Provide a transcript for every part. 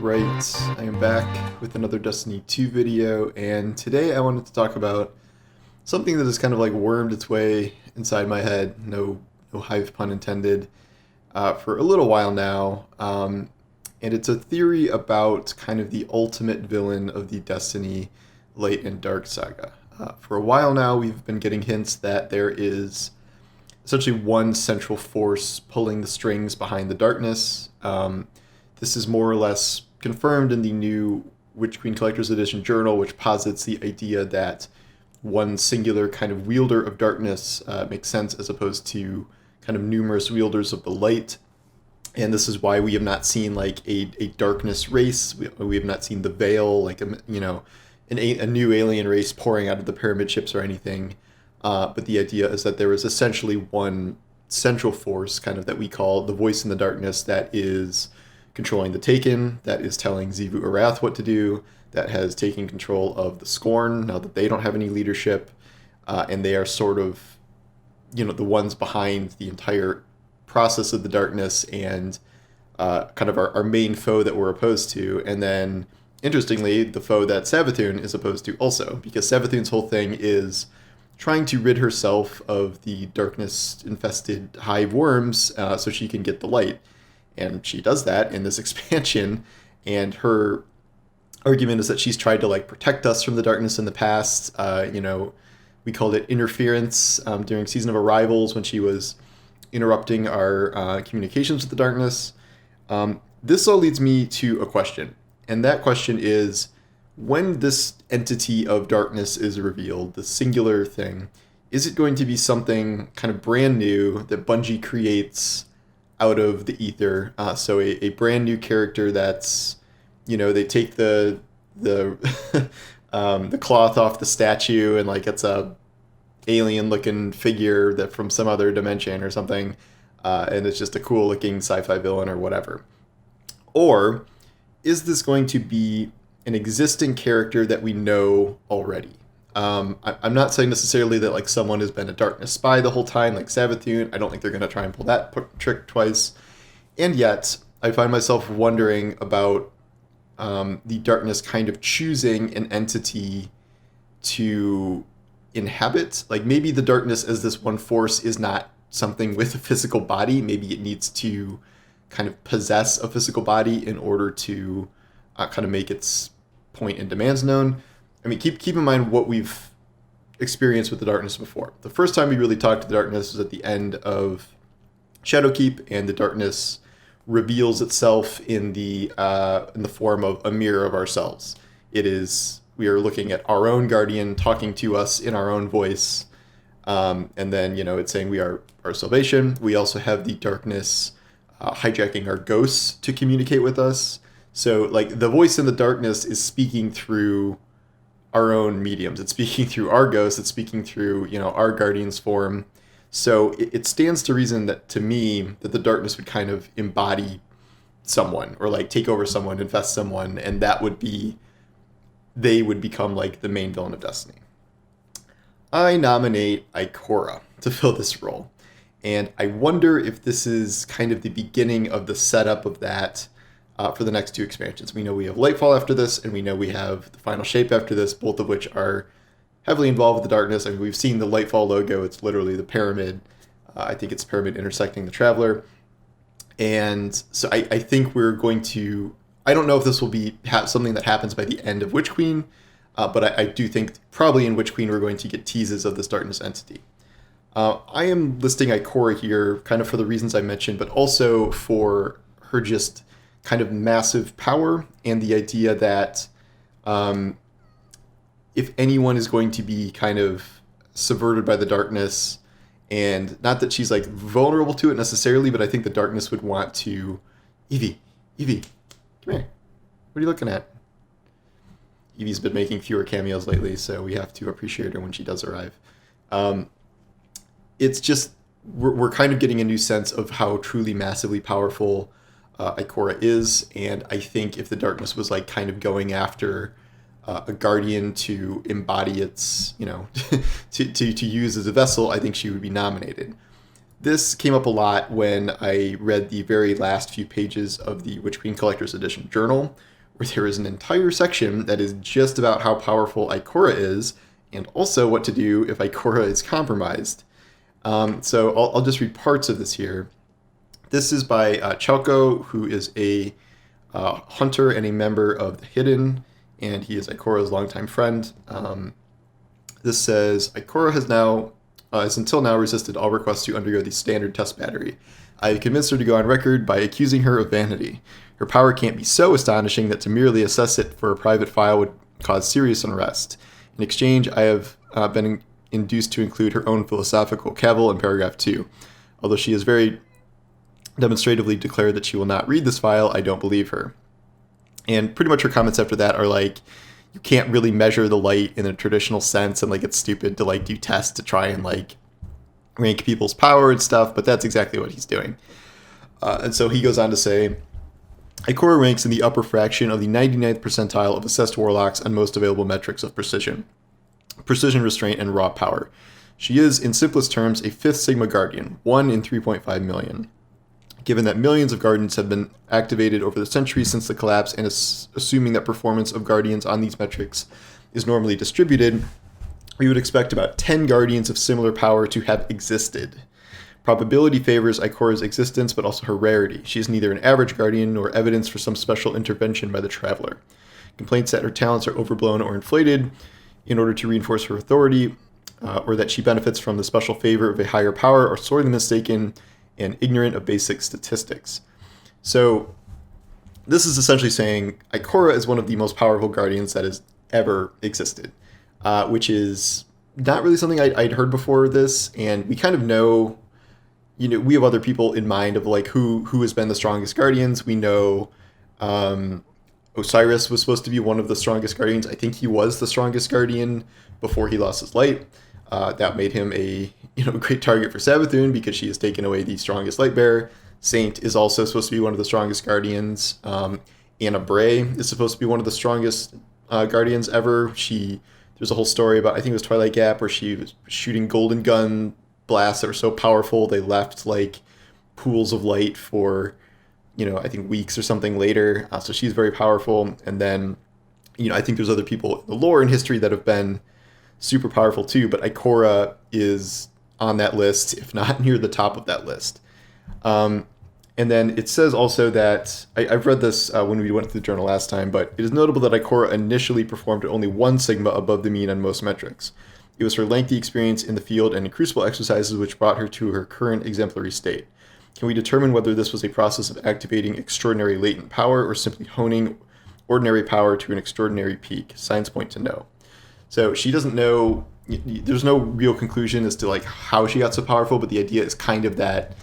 Alright, I am back with another Destiny 2 video, and today I wanted to talk about something that has kind of like wormed its way inside my head, no hive pun intended, for a little while now, and it's a theory about kind of the ultimate villain of the Destiny Light and Dark saga. For a while now, we've been getting hints that there is essentially one central force pulling the strings behind the darkness. This is more or less confirmed in the new Witch Queen Collector's Edition journal, which posits the idea that one singular kind of wielder of darkness makes sense as opposed to kind of numerous wielders of the light. And this is why we have not seen like a darkness race. We have not seen the Veil, like a new alien race pouring out of the pyramid ships or anything. But the idea is that there is essentially one central force, kind of that we call the voice in the darkness, that is controlling the Taken, that is telling Xivu Arath what to do, that has taken control of the Scorn now that they don't have any leadership, and they are sort of, the ones behind the entire process of the darkness and kind of our main foe that we're opposed to. And then, interestingly, the foe that Savathun is opposed to also, because Savathun's whole thing is trying to rid herself of the darkness-infested hive worms so she can get the light. And she does that in this expansion, and her argument is that she's tried to like protect us from the darkness in the past. We called it interference during Season of Arrivals when she was interrupting our communications with the darkness. This all leads me to a question, and that question is, when this entity of darkness is revealed, the singular thing, is it going to be something kind of brand new that Bungie creates out of the ether? So a brand new character that's, they take the the cloth off the statue and like it's a alien looking figure that from some other dimension or something, and it's just a cool looking sci-fi villain or whatever. Or is this going to be an existing character that we know already? I'm not saying necessarily that like someone has been a darkness spy the whole time, like Savathun. I don't think they're going to try and pull that trick twice. And yet, I find myself wondering about the darkness kind of choosing an entity to inhabit. Like maybe the darkness as this one force is not something with a physical body. Maybe it needs to kind of possess a physical body in order to kind of make its point and demands known. I mean, keep in mind what we've experienced with the darkness before. The first time we really talked to the darkness was at the end of Shadowkeep, and the darkness reveals itself in the form of a mirror of ourselves. We are looking at our own guardian talking to us in our own voice, and then it's saying we are our salvation. We also have the darkness hijacking our ghosts to communicate with us. So like the voice in the darkness is speaking through our own mediums. It's speaking through our ghosts. It's speaking through, our guardian's form. So it stands to reason that, to me, that the darkness would kind of embody someone or like take over someone, infest someone, and they would become like the main villain of Destiny. I nominate Ikora to fill this role. And I wonder if this is kind of the beginning of the setup of that for the next two expansions. We know we have Lightfall after this, and we know we have the Final Shape after this, both of which are heavily involved with the darkness. I mean, we've seen the Lightfall logo. It's literally the pyramid. I think it's pyramid intersecting the Traveler. And so I think we're going to... I don't know if this will be something that happens by the end of Witch Queen, but I do think probably in Witch Queen we're going to get teases of this darkness entity. I am listing Ikora here kind of for the reasons I mentioned, but also for her just kind of massive power and the idea that if anyone is going to be kind of subverted by the darkness, and not that she's like vulnerable to it necessarily, but I think the darkness would want to... Evie, come here. What are you looking at? Evie's been making fewer cameos lately, so we have to appreciate her when she does arrive. It's just, we're kind of getting a new sense of how truly massively powerful Ikora is, and I think if the darkness was like kind of going after a guardian to embody its, to use as a vessel, I think she would be nominated. This came up a lot when I read the very last few pages of the Witch Queen Collector's Edition journal, where there is an entire section that is just about how powerful Ikora is, and also what to do if Ikora is compromised. So I'll just read parts of this here. This is by Chalco, who is a hunter and a member of the Hidden, and he is Ikora's longtime friend. This says, Ikora has until now resisted all requests to undergo the standard test battery. I convinced her to go on record by accusing her of vanity. Her power can't be so astonishing that to merely assess it for a private file would cause serious unrest. In exchange, I have been induced to include her own philosophical cavil in paragraph 2. Although she has very demonstratively declared that she will not read this file, I don't believe her. And pretty much her comments after that are like, you can't really measure the light in a traditional sense, and like it's stupid to like do tests to try and like rank people's power and stuff, but that's exactly what he's doing. And so he goes on to say, Ikora ranks in the upper fraction of the 99th percentile of assessed warlocks on most available metrics of precision, restraint, and raw power. She is, in simplest terms, a 5th Sigma Guardian, 1 in 3.5 million. Given that millions of Guardians have been activated over the centuries since the collapse, and assuming that performance of Guardians on these metrics is normally distributed, we would expect about 10 Guardians of similar power to have existed. Probability favors Ikora's existence, but also her rarity. She is neither an average Guardian nor evidence for some special intervention by the Traveler. Complaints that her talents are overblown or inflated in order to reinforce her authority, or that she benefits from the special favor of a higher power, are sorely mistaken and ignorant of basic statistics. So this is essentially saying Ikora is one of the most powerful Guardians that has ever existed, which is not really something I'd heard before this, and we kind of know, we have other people in mind of like who has been the strongest Guardians. We know Osiris was supposed to be one of the strongest Guardians. I think he was the strongest Guardian before he lost his light. That made him a great target for Savathun because she has taken away the strongest light bearer. Saint is also supposed to be one of the strongest Guardians. Anna Bray is supposed to be one of the strongest Guardians ever. There's a whole story about, I think it was Twilight Gap, where she was shooting golden gun blasts that were so powerful they left like pools of light for I think weeks or something later. So she's very powerful. And then I think there's other people in the lore and history that have been super powerful too, but Ikora is on that list, if not near the top of that list. And then it says also that, I've read this when we went through the journal last time, but it is notable that Ikora initially performed at only 1 Sigma above the mean on most metrics. It was her lengthy experience in the field and in crucible exercises which brought her to her current exemplary state. Can we determine whether this was a process of activating extraordinary latent power or simply honing ordinary power to an extraordinary peak? Signs point to no. So she doesn't know, there's no real conclusion as to like how she got so powerful, but the idea is kind of that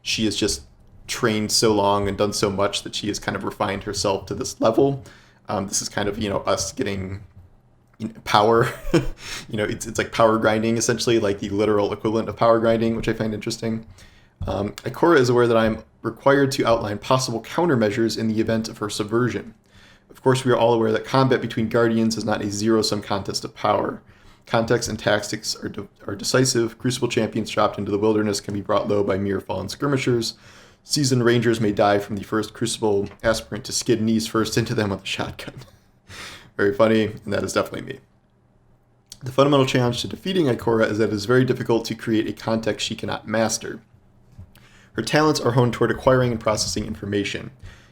she has just trained so long and done so much that she has kind of refined herself to this level. This is kind of, us getting power. It's like power grinding, essentially, like the literal equivalent of power grinding, which I find interesting. Ikora is aware that I'm required to outline possible countermeasures in the event of her subversion. Of course, we are all aware that combat between Guardians is not a zero-sum contest of power. Context and tactics are decisive. Crucible champions dropped into the wilderness can be brought low by mere fallen skirmishers. Seasoned rangers may die from the first Crucible aspirant to skid knees first into them with a shotgun. Very funny, and that is definitely me. The fundamental challenge to defeating Ikora is that it is very difficult to create a context she cannot master. Her talents are honed toward acquiring and processing information.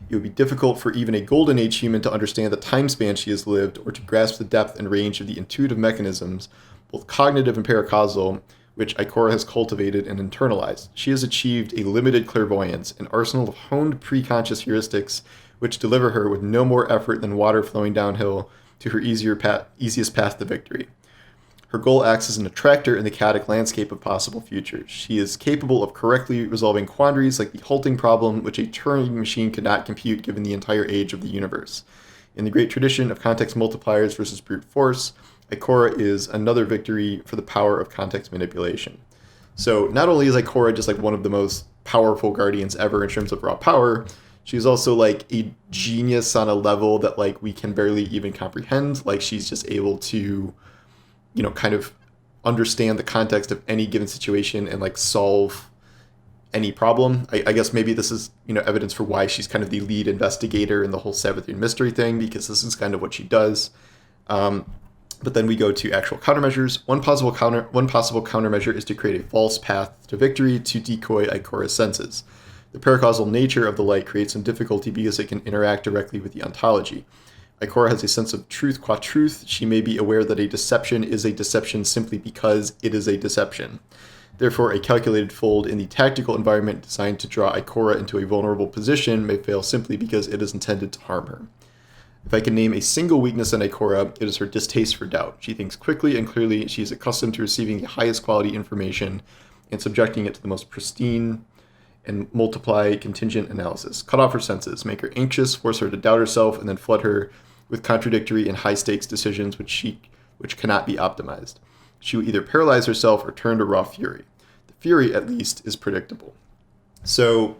It would be difficult for even a Golden Age human to understand the time span she has lived or to grasp the depth and range of the intuitive mechanisms, both cognitive and paracausal, which Ikora has cultivated and internalized. She has achieved a limited clairvoyance, an arsenal of honed preconscious heuristics which deliver her with no more effort than water flowing downhill to her easiest path to victory. Her goal acts as an attractor in the chaotic landscape of possible futures. She is capable of correctly resolving quandaries like the halting problem, which a Turing machine could not compute given the entire age of the universe. In the great tradition of context multipliers versus brute force, Ikora is another victory for the power of context manipulation. So not only is Ikora just like one of the most powerful Guardians ever in terms of raw power, she's also like a genius on a level that like we can barely even comprehend. Like she's just able to kind of understand the context of any given situation and like solve any problem. I guess maybe this is, evidence for why she's kind of the lead investigator in the whole Savathun mystery thing, because this is kind of what she does. But then we go to actual countermeasures. One possible countermeasure is to create a false path to victory to decoy Ikora's senses. The paracausal nature of the light creates some difficulty because it can interact directly with the ontology. Ikora has a sense of truth qua truth. She may be aware that a deception is a deception simply because it is a deception. Therefore, a calculated fold in the tactical environment designed to draw Ikora into a vulnerable position may fail simply because it is intended to harm her. If I can name a single weakness in Ikora, it is her distaste for doubt. She thinks quickly and clearly. She is accustomed to receiving the highest quality information and subjecting it to the most pristine and multiply contingent analysis. Cut off her senses, make her anxious, force her to doubt herself, and then flood her with contradictory and high-stakes decisions which cannot be optimized. She will either paralyze herself or turn to raw fury. The fury, at least, is predictable. So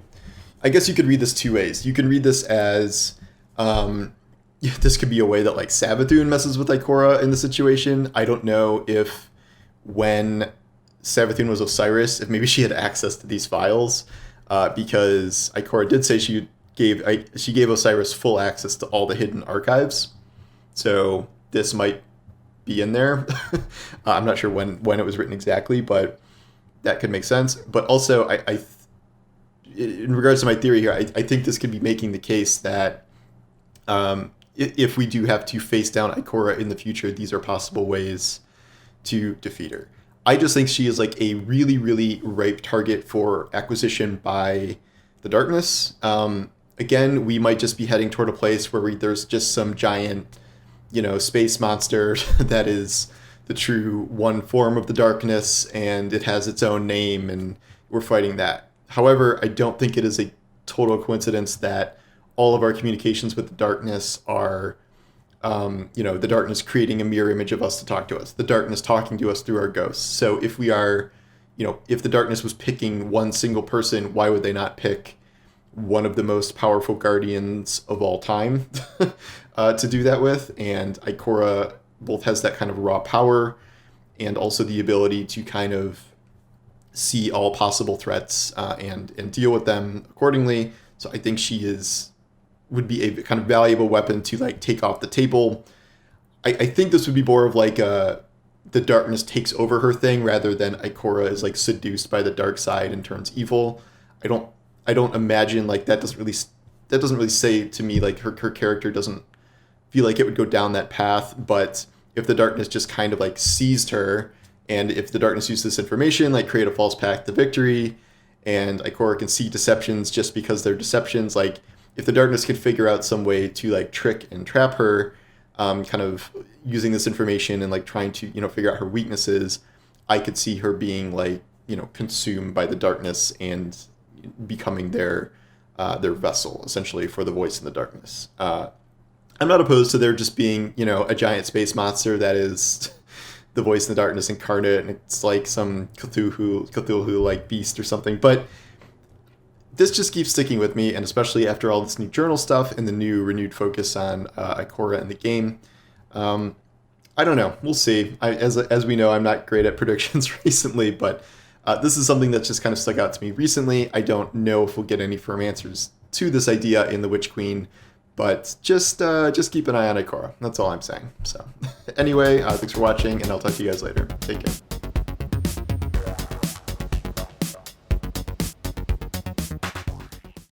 I guess you could read this two ways. You can read this as... this could be a way that like Savathun messes with Ikora in the situation. I don't know if when Savathun was Osiris, if maybe she had access to these files, because Ikora did say she gave Osiris full access to all the hidden archives. So this might be in there. I'm not sure when it was written exactly, but that could make sense. But also, in regards to my theory here, I think this could be making the case that if we do have to face down Ikora in the future, these are possible ways to defeat her. I just think she is like a really, really ripe target for acquisition by the darkness. Again, we might just be heading toward a place where there's just some giant, space monster that is the true one form of the darkness, and it has its own name, and we're fighting that. However, I don't think it is a total coincidence that all of our communications with the darkness are, the darkness creating a mirror image of us to talk to us, the darkness talking to us through our ghosts. So if we are, if the darkness was picking one single person, why would they not pick one of the most powerful guardians of all time to do that with? And Ikora both has that kind of raw power and also the ability to kind of see all possible threats and deal with them accordingly. So I think she would be a kind of valuable weapon to like take off the table. I think this would be more of like the darkness takes over her thing rather than Ikora is like seduced by the dark side and turns evil. I don't imagine like that doesn't really say to me like her character doesn't feel like it would go down that path. But if the darkness just kind of like seized her, and if the darkness used this information, like create a false path to victory, and Ikora can see deceptions just because they're deceptions, like if the darkness could figure out some way to like trick and trap her, kind of using this information and like trying to, figure out her weaknesses, I could see her being like, consumed by the darkness and becoming their vessel essentially for the voice in the darkness. I'm not opposed to there just being, a giant space monster that is the voice in the darkness incarnate, and it's like some Cthulhu like beast or something, but this just keeps sticking with me, and especially after all this new journal stuff and the new renewed focus on Ikora in the game. I don't know. We'll see. As we know, I'm not great at predictions recently, but this is something that's just kind of stuck out to me recently. I don't know if we'll get any firm answers to this idea in the Witch Queen, but just keep an eye on Ikora. That's all I'm saying. So anyway, thanks for watching, and I'll talk to you guys later. Take care.